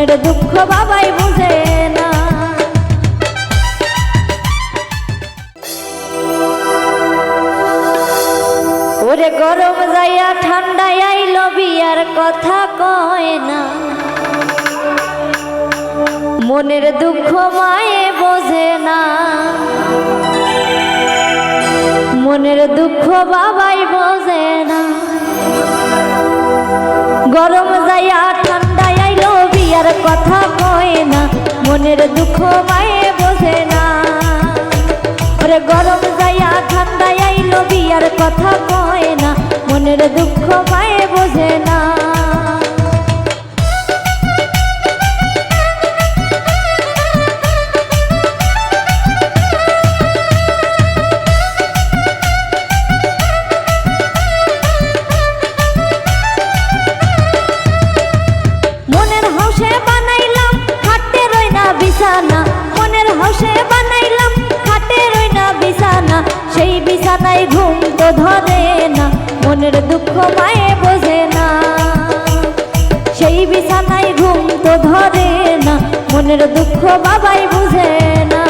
মনের দুঃখ বাবাই বুঝে না। ওরে গরম যাইয়া ঠান্ডায় আইলো বিয়ার কথা কয় না, মনের দুঃখ মায়ে বোঝে না, মনের দুঃখ বাবাই বোঝে না। গরম যাইয়া ঠান্ডায় আইলো বিয়ার কথা কয় না, মনের দুঃখ মায়ে বোঝে না। ওরে গরম যাইয়া ঠান্ডায় আইলো বিয়ার কথা কয় না, মনের দুঃখ মায়ে বোঝে না। মনের হাউসে বানাইলাম খাটে রই না বিছানা, মনের হাউসে বানাইলাম খাটে রই না বিছানা, সেই বিছানায় ঘুম তো ধরে না, মনের দুঃখ মায়ে বোঝে না। সেই বিছানায় ঘুম তো ধরে না, মনের দুঃখ বাবাই বুঝে না।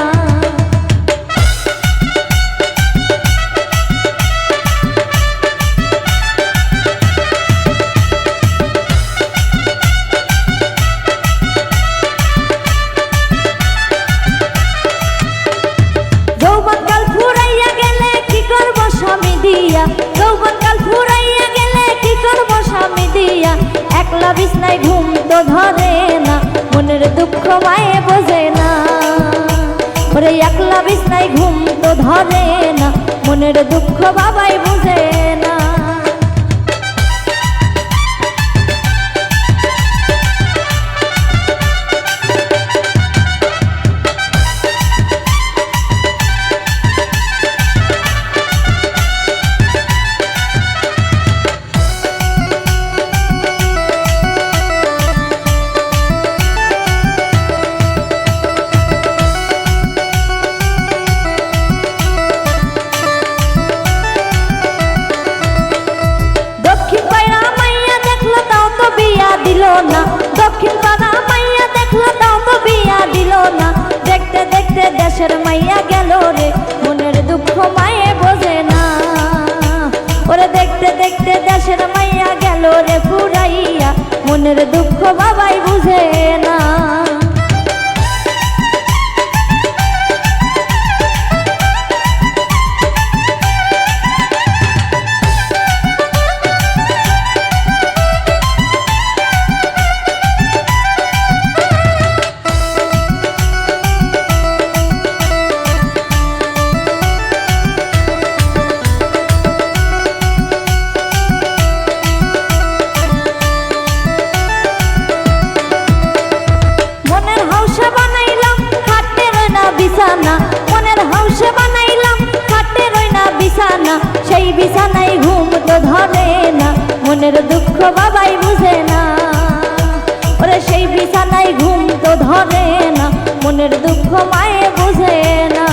যৌবনকাল ফুরাইয়া গেলে কি করব স্বামী দিয়া, যৌবনকাল ফুরাইয়া গেলে কি করব স্বামী দিয়া, একলা বিছনায় ঘুম তো ধরে না, মনের দুঃখ মায়ে বোঝে না। ওরে একলা বিছনায় ঘুম তো ধরে না, মনের দুঃখ বাবাই বুঝে না। দিল না দক্ষিণ পাড়া মাইয়া দেখলো তাও তো বিয়া দিল না, দেখতে দেখতে দেশের মাইয়া গেল রে, মনের দুঃখ মায়ে বোঝে না। ওরে দেখতে দেখতে দেশের মাইয়া গেল রে ফুরাইয়া, মনের দুঃখ বাবাই বুঝে না। মনের হাউসে বানাইলাম খাটে রই না বিছানা, সেই বিছানায় ঘুম তো ধরে না, মনের দুঃখ বাবাই বুঝে না। ওরে সেই বিছানায় ঘুম তো ধরে না, মনের দুঃখ মায়ে বুঝে না।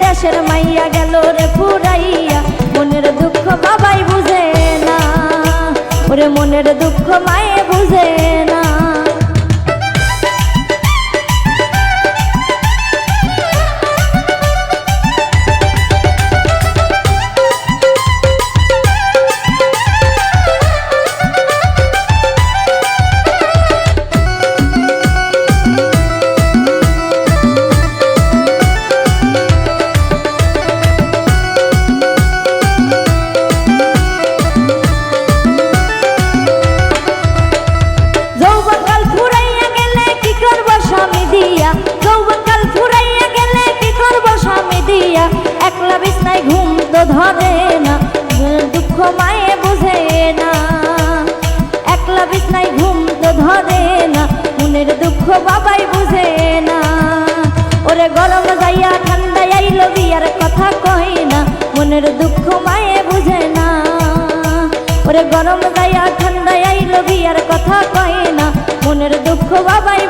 দেশের মাইয়া গেল রে ফুরাইয়া, মনের দুঃখ বাবাই বুঝে না। ওরে মনের দুঃখ মায়ে বুঝে না। তো ধরে না, দুঃখ মায়ে বুঝে না। একলা বিছনায় ঘুম তো ধরে না, মনের দুঃখ বাবাই বুঝে না। ওরে গরম যাইয়া ঠান্ডা আইলো বিয়ার কথা কই না, মনের দুঃখ মায়ে বুঝে না। ওরে গরম যাইয়া ঠান্ডা আইলো বিয়ার কথা কই না, মনের দুঃখ বাবাই